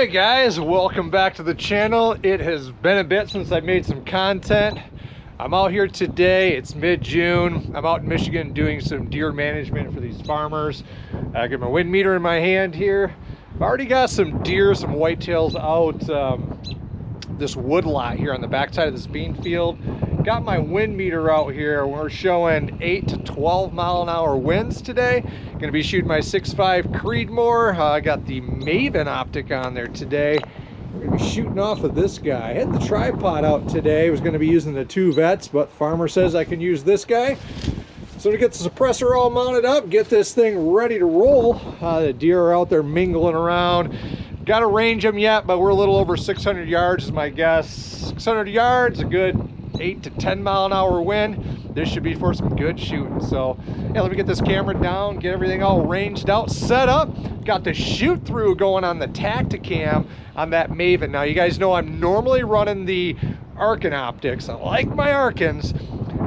Alright guys, welcome back to the channel. It has been a bit since I made some content. I'm out here today, it's mid-June. I'm out in Michigan doing some deer management for these farmers. I got my wind meter in my hand here. I've already got some deer, some whitetails out this wood lot here on the backside of this bean field. Got my wind meter out here. We're showing 8 to 12 mile an hour winds today. Gonna be shooting my 6.5 Creedmoor. I got the Maven Optic on there today. We're gonna be shooting off of this guy. I had the tripod out today. I was gonna be using the two vets, but the farmer says I can use this guy. So to get the suppressor all mounted up, get this thing ready to roll. The deer are out there mingling around. Gotta range them yet, but we're a little over 600 yards is my guess. 600 yards, a good 8 to 10 mile an hour wind. This should be for some good shooting. So yeah, let me get this camera down, get everything all ranged out, set up. Got the shoot through going on the Tactacam on that Maven. Now you guys know I'm normally running the Arken Optics. I like my Arkens,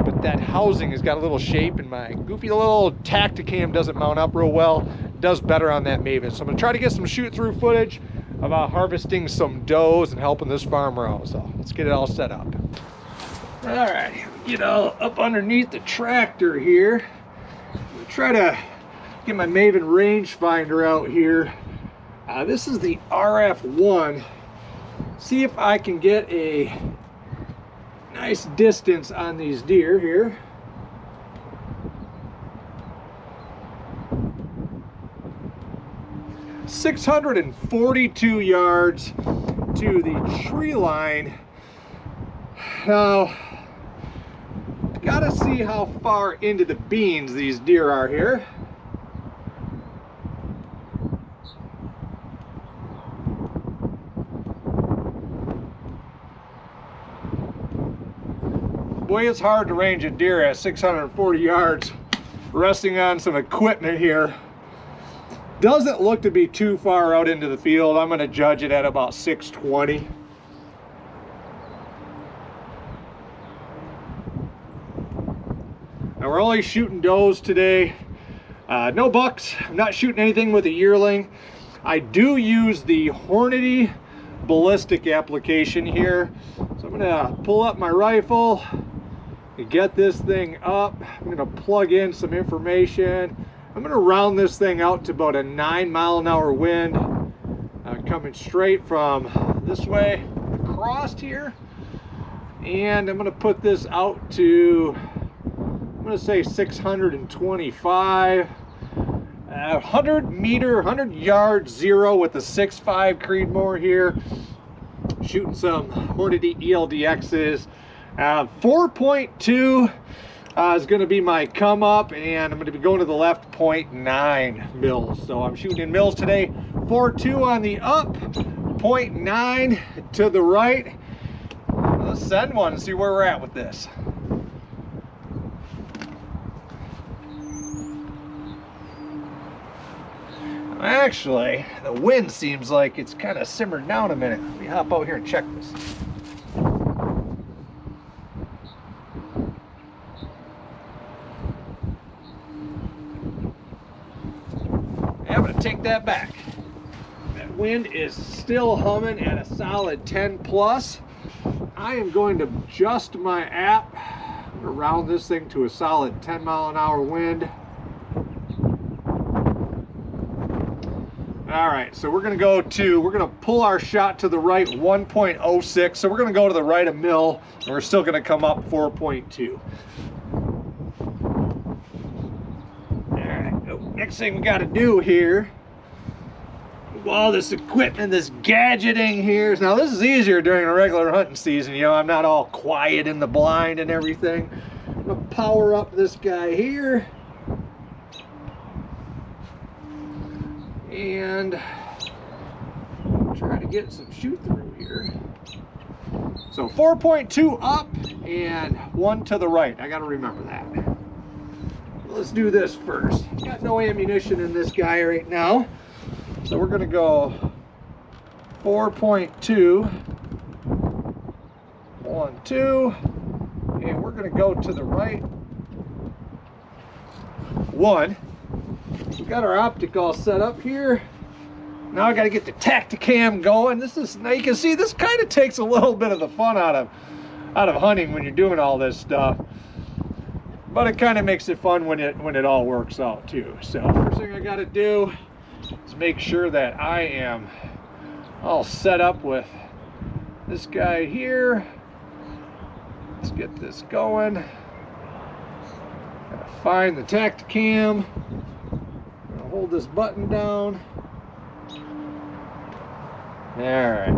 but that housing has got a little shape and my goofy little Tactacam doesn't mount up real well. It does better on that Maven. So I'm gonna try to get some shoot through footage about harvesting some does and helping this farmer out. So let's get it all set up. All right, get all up underneath the tractor here. I'm gonna try to get my Maven rangefinder out here. This is the RF1. See if I can get a nice distance on these deer here. .642 yards to the tree line. Now, gotta see how far into the beans these deer are here. Boy, it's hard to range a deer at 640 yards, resting on some equipment here. Doesn't look to be too far out into the field. I'm gonna judge it at about 620. Now we're only shooting does today. No bucks. I'm not shooting anything with a yearling. I do use the Hornady ballistic application here. So I'm gonna pull up my rifle and get this thing up. I'm gonna plug in some information. I'm gonna round this thing out to about a 9 mile an hour wind, coming straight from this way across here. And I'm gonna put this out to, I'm gonna say 625, 100 meter, 100 yard zero with the 6.5 Creedmoor here. Shooting some Hornady ELDXs. 4.2 is gonna be my come up, and I'm gonna be going to the left 0.9 mils. So I'm shooting in mils today. 4.2 on the up, 0.9 to the right. Let's send one and see where we're at with this. Actually, the wind seems like it's kind of simmered down a minute. Let me hop out here and check this. I'm going to take that back. That wind is still humming at a solid 10 plus. I am going to adjust my app. I'm going to round this thing to a solid 10 mile an hour wind. All right, so we're gonna pull our shot to the right 1.06. So we're gonna go to the right a mil, and we're still gonna come up 4.2. All right, next thing we gotta do here, all this equipment, this gadgeting here. Now this is easier during a regular hunting season. You know, I'm not all quiet in the blind and everything. I'm gonna power up this guy here. And try to get some shoot through here. So 4.2 up and 1 to the right. I got to remember that. Let's do this first. Got no ammunition in this guy right now. So we're going to go 4.2, 1, 2, and we're going to go to the right 1. We got our optic all set up here. Now I got to get the Tactacam going. This is, now you can see this kind of takes a little bit of the fun out of hunting when you're doing all this stuff. But it kind of makes it fun when it all works out too. So first thing I got to do is make sure that I am all set up with this guy here. Let's get this going. Gotta find the Tactacam. Gonna hold this button down. Alright.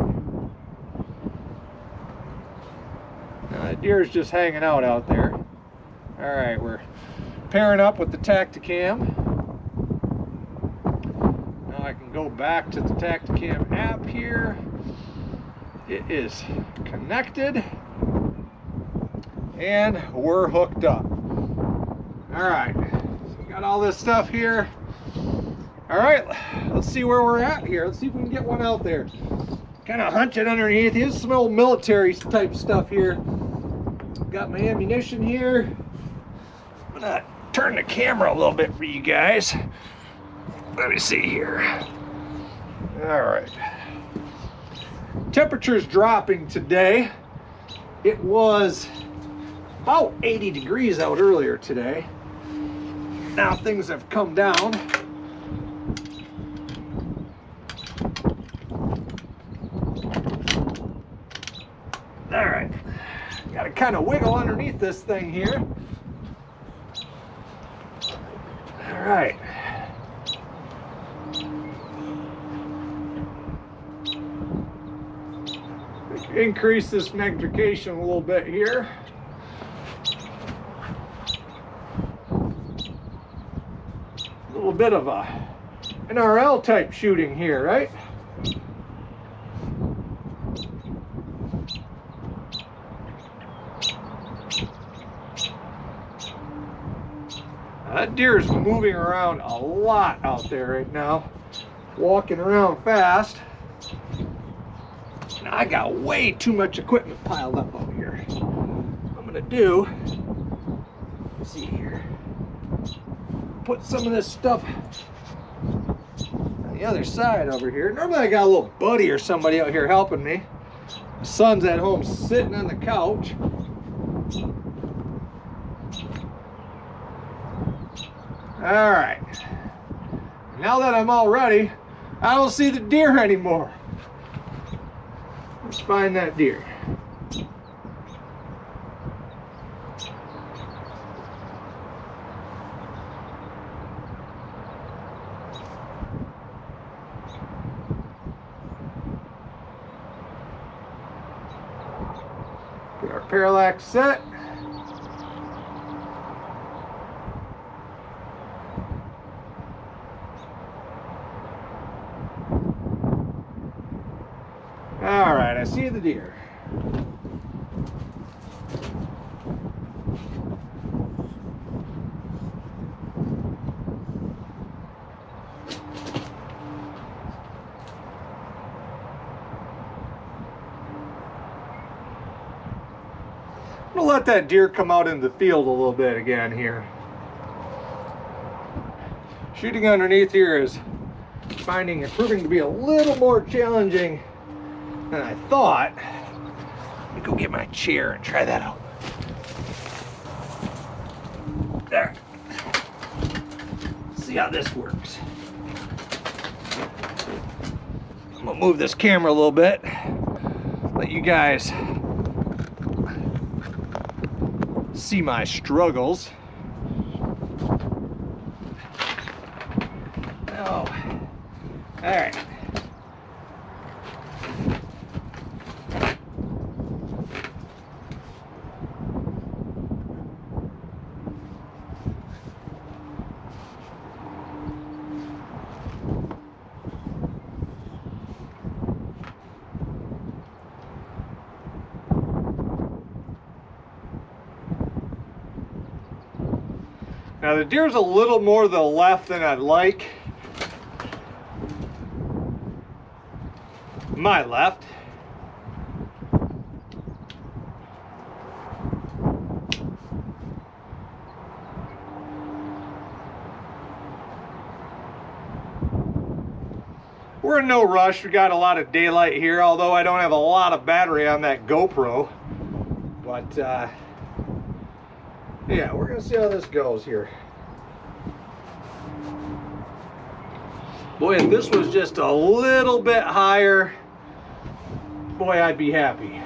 Now that deer's just hanging out there. Alright, we're pairing up with the Tactacam. Now I can go back to the Tactacam app here. It is connected. And we're hooked up. Alright, so we got all this stuff here. Alright, let's see where we're at here. Let's see if we can get one out there. Kind of hunch it underneath. Here's some old military type stuff here. Got my ammunition here. I'm gonna turn the camera a little bit for you guys. Let me see here. Alright. Temperature's dropping today. It was about 80 degrees out earlier today. Now things have come down. All right, got to kind of wiggle underneath this thing here. All right. Increase this magnification a little bit here. A little bit of a NRL type shooting here, right? That deer is moving around a lot out there right now, walking around fast. Now I got way too much equipment piled up out here. What I'm gonna do, let's see here, put some of this stuff on the other side over here. Normally I got a little buddy or somebody out here helping me. My son's at home sitting on the couch. All right, now that I'm all ready, I don't see the deer anymore. Let's find that deer. Get our parallax set. All right, I see the deer. I'm gonna let that deer come out in the field a little bit again here. Shooting underneath here is proving to be a little more challenging than I thought. Let me go get my chair and try that out. There. See how this works. I'm gonna move this camera a little bit, let you guys see my struggles. Oh, all right. Now the deer's a little more to the left than I'd like. My left. we're in no rush. We got a lot of daylight here, although I don't have a lot of battery on that GoPro. But yeah, we're gonna see how this goes here. Boy, if this was just a little bit higher, boy, I'd be happy.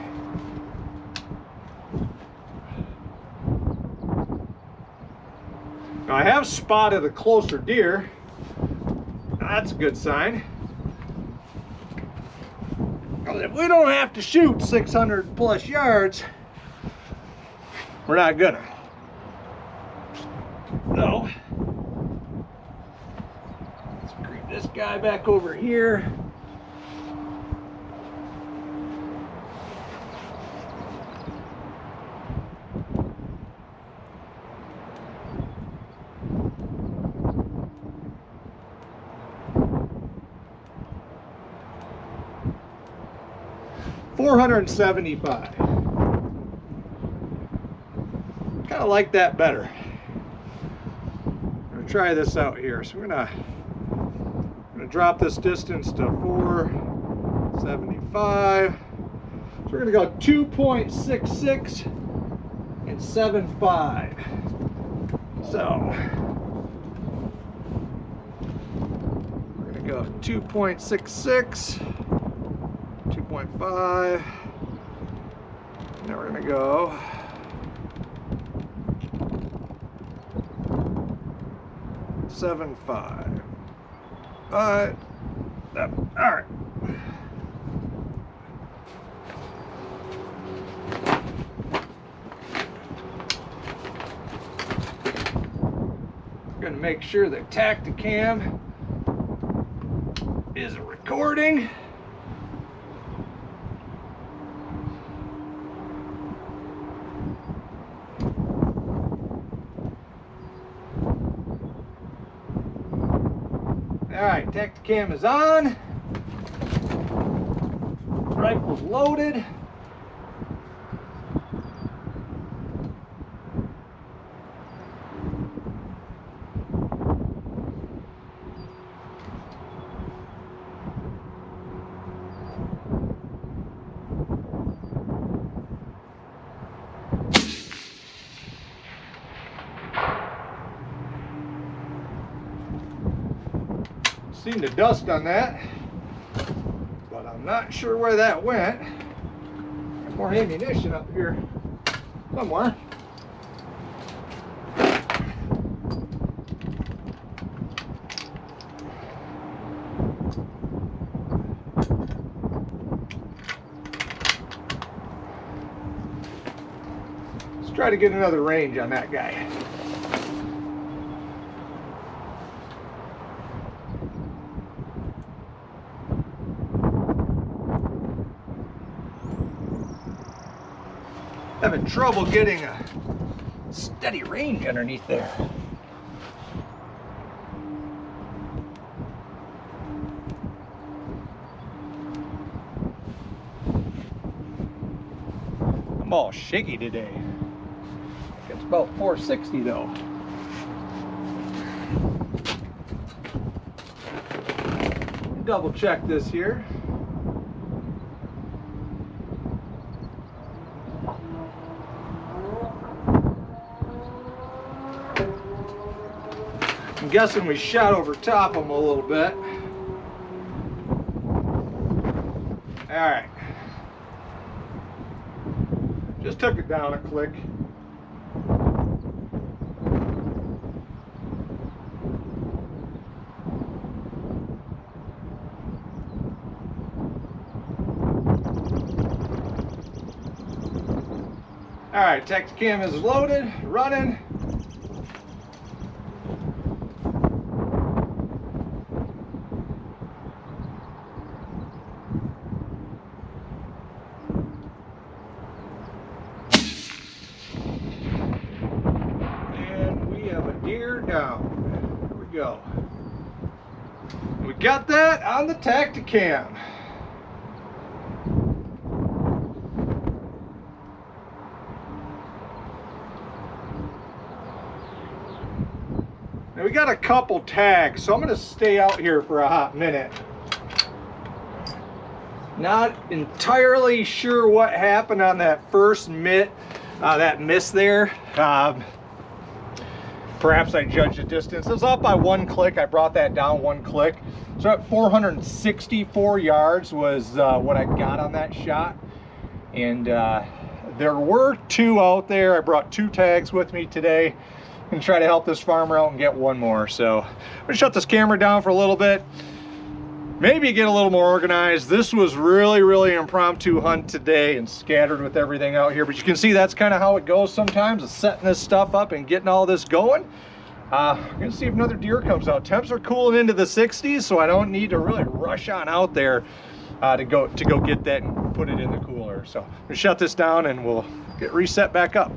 Now, I have spotted a closer deer. That's a good sign. If we don't have to shoot 600 plus yards, we're not gonna. So, let's creep this guy back over here. $475. Kind of like that better. I'm gonna try this out here. So I'm gonna drop this distance to 475. So we're gonna go 2.66 and 7.5. So we're gonna go 2.66. 2.5. Now we're gonna go 7.5. All right. Gonna make sure that Tactacam is recording. All right, Tactacam is on. Rifle's loaded. Seen the dust on that, but I'm not sure where that went. Got more ammunition up here somewhere. Let's try to get another range on that guy. Having trouble getting a steady range underneath there. I'm all shaky today. It's about 460 though. Double check this here. I'm guessing we shot over top them a little bit. All right. Just took it down a click. All right, Tactacam is loaded, running. Deer down. There we go. We got that on the Tactacam. Now we got a couple tags, so I'm going to stay out here for a hot minute. Not entirely sure what happened on that first that miss there. Perhaps I judged the distance. It was off by 1 click. I brought that down 1 click. So at 464 yards was what I got on that shot. And there were 2 out there. I brought 2 tags with me today and try to help this farmer out and get 1 more. So I'm gonna shut this camera down for a little bit. Maybe get a little more organized. This was really impromptu hunt today and scattered with everything out here. But you can see that's kind of how it goes sometimes, is setting this stuff up and getting all this going. We're gonna see if another deer comes out. Temps are cooling into the 60s, so I don't need to really rush on out there to go get that and put it in the cooler. So I'm gonna shut this down and we'll get reset back up.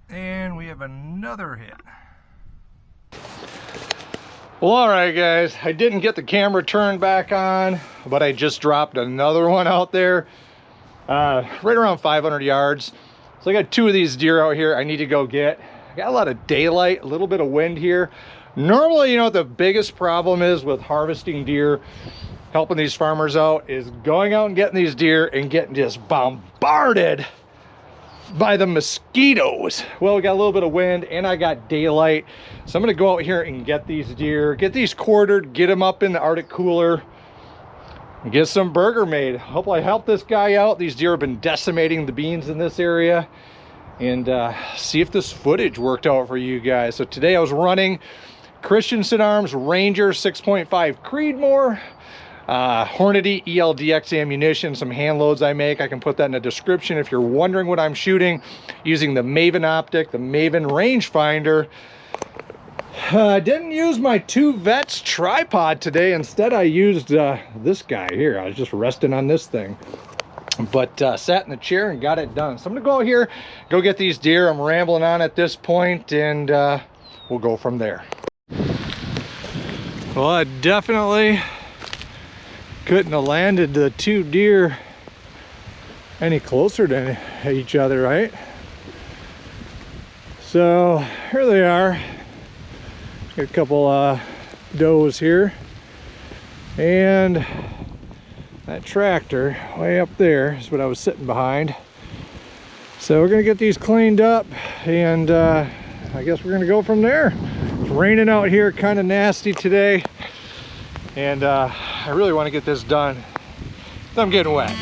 And we have another hit. Well, all right, guys, I didn't get the camera turned back on, but I just dropped another one out there, right around 500 yards. So I got 2 of these deer out here I need to go get. I got a lot of daylight, a little bit of wind here. Normally, you know what the biggest problem is with harvesting deer, helping these farmers out, is going out and getting these deer and getting just bombarded by the mosquitoes. Well, we got a little bit of wind and I got daylight, so I'm gonna go out here and get these deer, get these quartered, get them up in the Arctic cooler, and get some burger made. Hopefully I help this guy out. These deer have been decimating the beans in this area, and see if this footage worked out for you guys. So today I was running Christensen Arms Ranger 6.5 Creedmoor, Hornady ELD-X ammunition, some hand loads I make. I can put that in the description if you're wondering what I'm shooting, using the Maven Optic, the Maven rangefinder. I didn't use my 2 Vets tripod today. Instead, I used this guy here. I was just resting on this thing, but sat in the chair and got it done. So I'm gonna go out here, go get these deer. I'm rambling on at this point, and we'll go from there. Well, I definitely couldn't have landed the 2 deer any closer to each other, right? So here they are. Got a couple does here, and that tractor way up there is what I was sitting behind. So we're gonna get these cleaned up, and I guess we're gonna go from there. It's raining out here, kind of nasty today, and I really want to get this done. I'm getting wet.